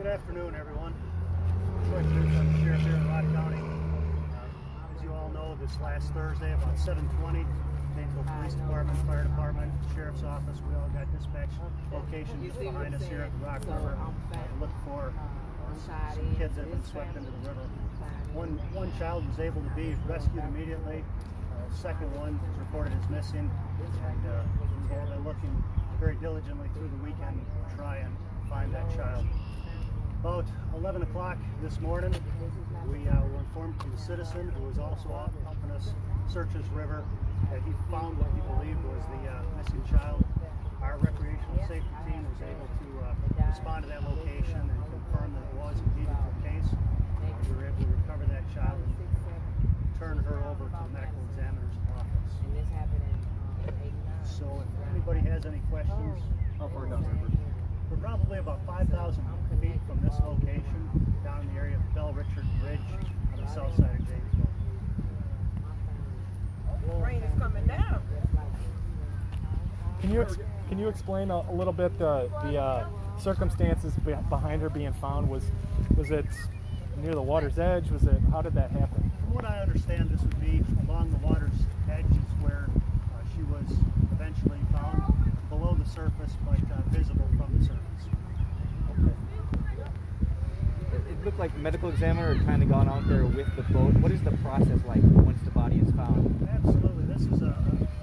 Good afternoon, everyone. I'm the sheriff here in Lott County. As you all know, this last Thursday, about 7:20, Janesville Police Department, Fire Department, Sheriff's Office, we all got dispatched location behind us here at the Rock River to look for some kids that have been swept into the river. One child was able to be rescued immediately. Second one was reported as missing, and we've all been looking very diligently through the weekend to try and find that child. About 11 o'clock this morning, we were informed from a citizen who was also out helping us search this river that he found what he believed was the missing child. Our recreational safety team was able to respond to that location and confirm that it was indeed the case. We were able to recover that child and turn her over to the medical examiner's office. So if anybody has any questions, how far down the river? We're probably about 5,000 feet from this location, down in the area of Bell Richard Bridge on the south side of Janesville. Rain is coming down. Can you explain a little bit the circumstances behind her being found? Was it near the water's edge? How did that happen? From what I understand, this would be along the water's edge is where she was eventually found, below the surface, but visible from the surface. It looked like the medical examiner had kind of gone out there with the boat. What is the process like once the body is found? Absolutely. This is a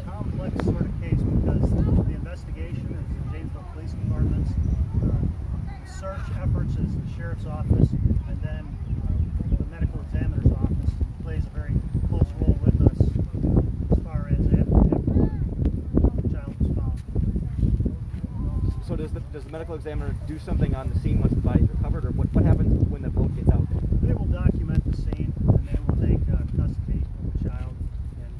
complex sort of case because the investigation is the Janesville Police Department's search efforts is the Sheriff's Office, and then the medical examiner's office plays a very close role with us as far as after the child was found. So does the medical examiner do something on the scene once the body's recovered, or what happens when the boat gets out there? They will document the scene, and they will take custody of the child and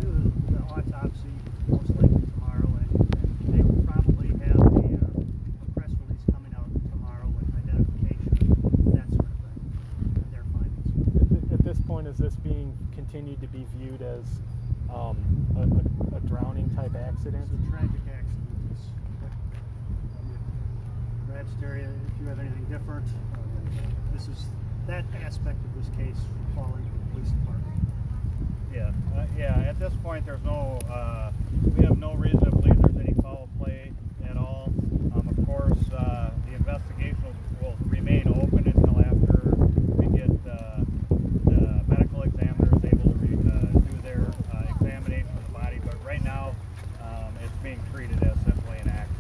do the autopsy most likely tomorrow, and they will probably have a press release coming out tomorrow with identification, that sort of thing, and their findings. At this point, is this being continued to be viewed as a drowning type accident? It's a tragic accident. Brad Stereo, if you have anything different, this is that aspect of this case falling to the police department. Yeah. At this point, there's no, we have no reason to believe there's any foul play at all. Of course, the investigation will remain open until after we get the medical examiner is able to do their examination of the body. But right now, it's being treated as simply an accident.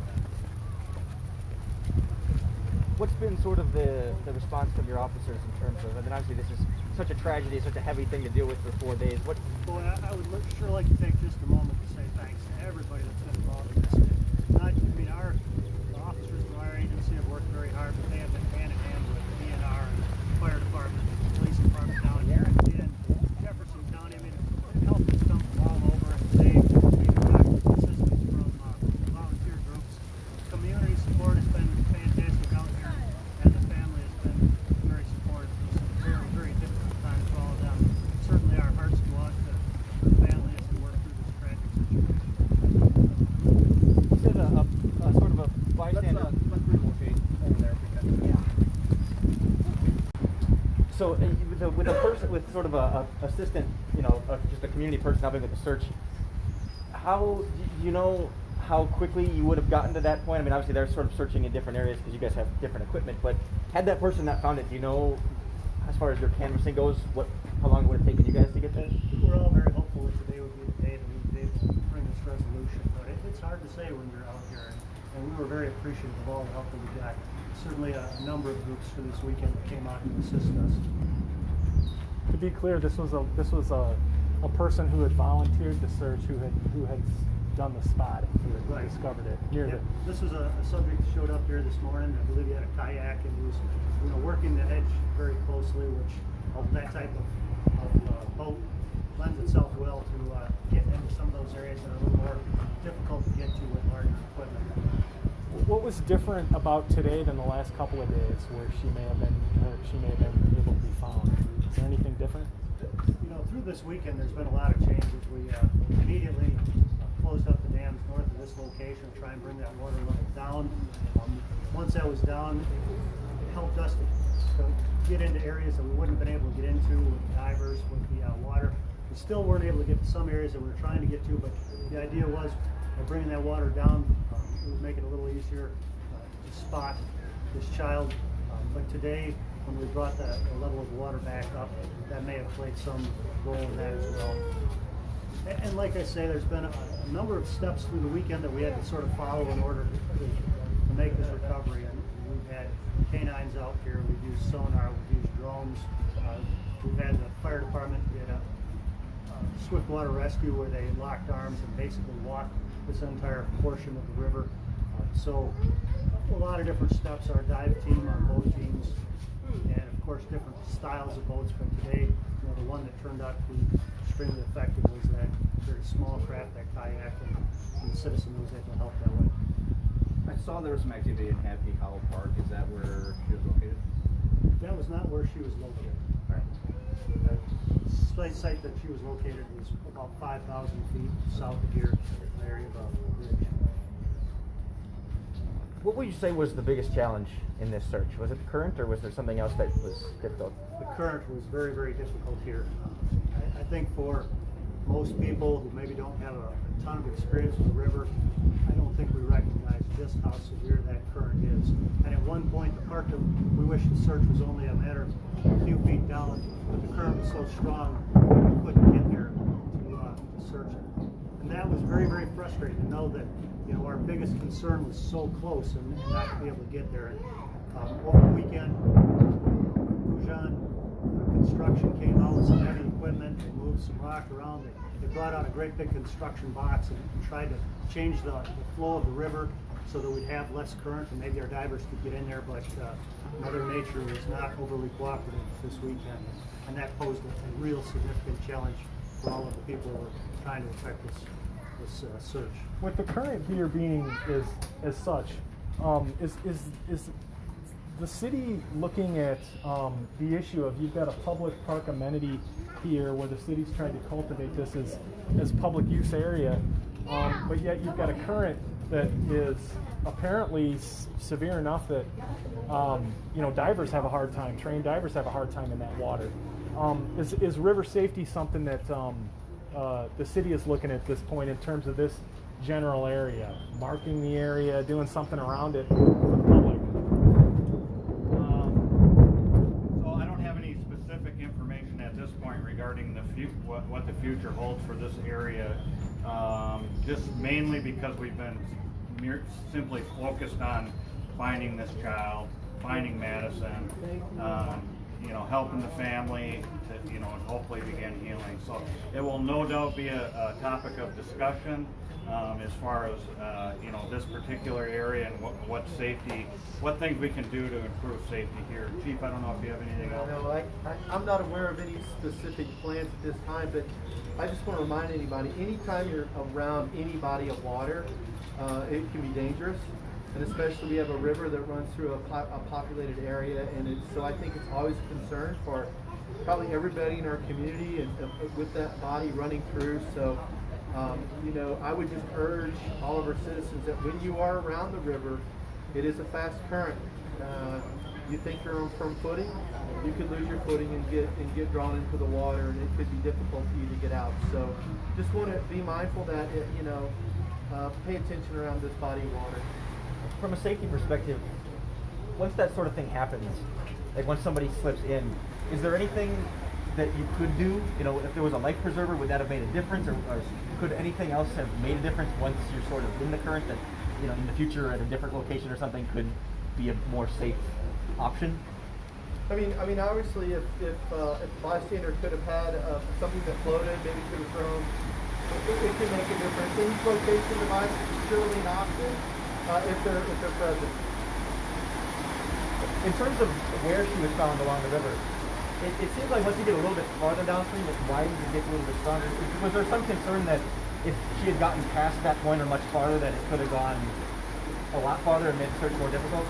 What's been sort of the response from your officers in terms of, I mean, obviously this is such a tragedy, such a heavy thing to deal with for 4 days. Boy, I would sure like to take just a moment to say thanks to everybody that's been involved in this. Our officers from our agency have worked very hard, but they have been hand in hand with the DNR and the fire department, the police department down here in Jefferson County. I mean, help has come from all over, and they've gotten assistance from volunteer groups. Community support has been fantastic out here, and the family has been very supportive. It's very, very difficult times for all of them. Certainly our hearts go out to the families who work through this tragic situation. You said a sort of a bystander. Let's relocate over there. So with a person, with sort of a assistant, just a community person helping with the search, how do you know how quickly you would have gotten to that point? I mean, obviously they're sort of searching in different areas because you guys have different equipment, but had that person not found it, do you know, as far as your canvassing goes, how long it would have taken you guys to get there? We're all very hopeful that today would be the day that we would be able to bring this resolution, but it's hard to say when you're out here, and we were very appreciative of all the help that we got. Certainly a number of groups for this weekend that came out and assisted us. To be clear, this was a person who had volunteered to search, who had done the spotting, who had discovered it near the. This was a subject that showed up here this morning. I believe he had a kayak and he was working the edge very closely, which that type of boat lends itself well to get into some of those areas that are a little more difficult to get to with larger equipment. What was different about today than the last couple of days, where she may have been able to be found? Is there anything different? Through this weekend, there's been a lot of changes. We immediately closed up the dams north of this location, try and bring that water level down. Once once that was down, it helped us to get into areas that we wouldn't have been able to get into with divers, with the water. We still weren't able to get to some areas that we were trying to get to, but the idea was by bringing that water down, it would make it a little easier to spot this child. But today, when we brought the level of water back up, that may have played some role in that as well. And like I say, there's been a number of steps through the weekend that we had to sort of follow in order to make this recovery. And we've had canines out here, we've used sonar, we've used drones, we've had the fire department get a swift water rescue where they locked arms and basically walked this entire portion of the river. So a lot of different steps, our dive team, our boat teams, and of course different styles of boats. But today, the one that turned out to be extremely effective was that very small craft, that kayak, and the citizen was able to help that way. I saw there was some activity in Happy Hollow Park. Is that where she was located? That was not where she was located. The site that she was located was about 5,000 feet south of here, in the area of the bridge. What would you say was the biggest challenge in this search? Was it the current, or was there something else that was difficult? The current was very, very difficult here. I think for most people who maybe don't have a ton of experience with the river, I don't think we recognize just how severe that current is. And at one point, the part that we wish the search was only a matter of a few feet down, but the current was so strong we couldn't get there to search it. And that was very, very frustrating to know that our biggest concern was so close and not to be able to get there. Over the weekend, Pujan Construction came out with some heavy equipment. They moved some rock around. They brought out a great big construction box and tried to change the flow of the river so that we'd have less current and maybe our divers could get in there. But Mother Nature was not overly cooperative this weekend, and that posed a real significant challenge for all of the people who were trying to effect this search. With the current here being as such, is the city looking at the issue of, you've got a public park amenity here where the city's trying to cultivate this as public use area, but yet you've got a current that is apparently severe enough that divers have a hard time, trained divers have a hard time in that water. Is river safety something that the city is looking at this point in terms of this general area, marking the area, doing something around it for the public? So I don't have any specific information at this point regarding what the future holds for this area. Just mainly because we've been simply focused on finding this child, finding Madison, helping the family to, and hopefully begin healing. So it will no doubt be a topic of discussion as far as, this particular area and what things we can do to improve safety here. Chief, I don't know if you have anything else. No, I'm not aware of any specific plans at this time, but I just want to remind anybody, anytime you're around any body of water, it can be dangerous. And especially we have a river that runs through a populated area, and so I think it's always a concern for probably everybody in our community and with that body running through. So, I would just urge all of our citizens that when you are around the river, it is a fast current. You think you're on firm footing, you could lose your footing and get drawn into the water, and it could be difficult for you to get out. So, just want to be mindful that pay attention around this body of water. From a safety perspective, once that sort of thing happens, like once somebody slips in, is there anything that you could do? If there was a life preserver, would that have made a difference, or could anything else have made a difference once you're sort of in the current that, in the future at a different location or something could be a more safe option? I mean, obviously, if a bystander could have had something that floated, maybe could have thrown, it could make a difference. Any flotation device is surely an option if they're present. In terms of where she was found along the river, it seems like once you get a little bit farther downstream, it widens and gets a little bit stronger. Was there some concern that if she had gotten past that point or much farther, that it could have gone a lot farther and made the search more difficult?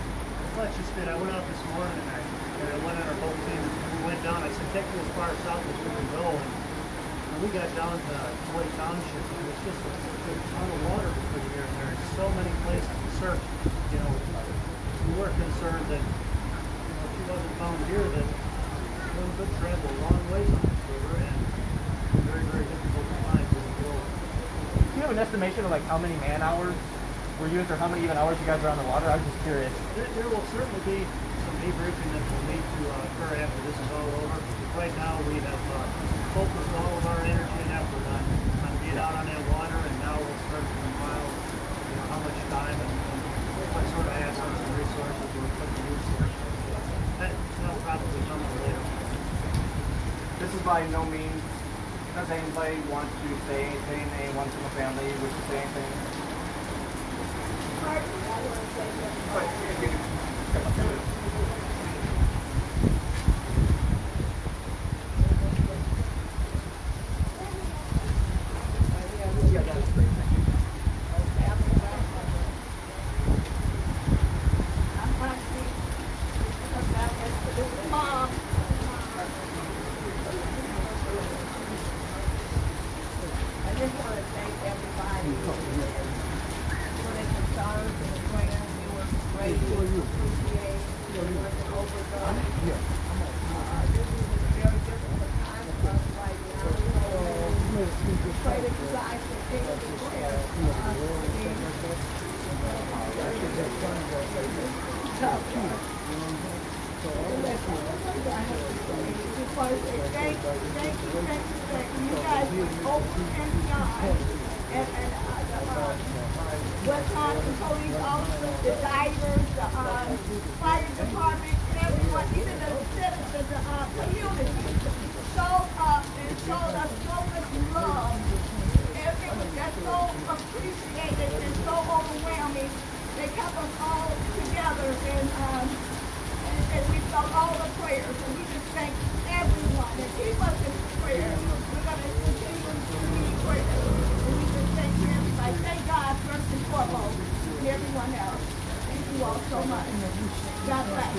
Well, that's just it. I went out this morning and I went on our boat team and we went down. I said, take me as far south as we can go. And we got down to Floyd Township, and it's just a ton of water between here and there. There's so many places to surf. We worked concerned that, if she wasn't found here, that one could travel a long ways on this river and very, very difficult to find in the world. Do you have an estimation of like how many man hours were used or how many even hours you guys are on the water? I was just curious. There will certainly be some debriefing that will need to occur after this is all over. Right now, we have focused all of our energy and effort on being out on that water, and now we'll start to compile, how much time and what sort of assets and resources we're putting to use here. That'll probably come later. This is by no means, does anybody want to say anything, anyone from the family wish to say anything? But if you come up to it. Yeah, that's great, thank you. Mom. I just want to thank everybody for their concerns and prayers. They were great. We appreciate it. It wasn't overdone. This is a very difficult time for us right now. We pray that you guys continue to pray for us. Just want to say thank you. You guys were open and beyond. And Wisconsin police officers, the divers, the fire department, everyone, even the citizens, the community, showed up and showed us so much love. It was just so appreciated and so overwhelming. They kept us all together and we felt all the prayers, and we just thank everyone and keep us in prayer. We're going to continue to need prayer, and we just thank everybody. Thank God first and foremost, and everyone else. Thank you all so much. God bless.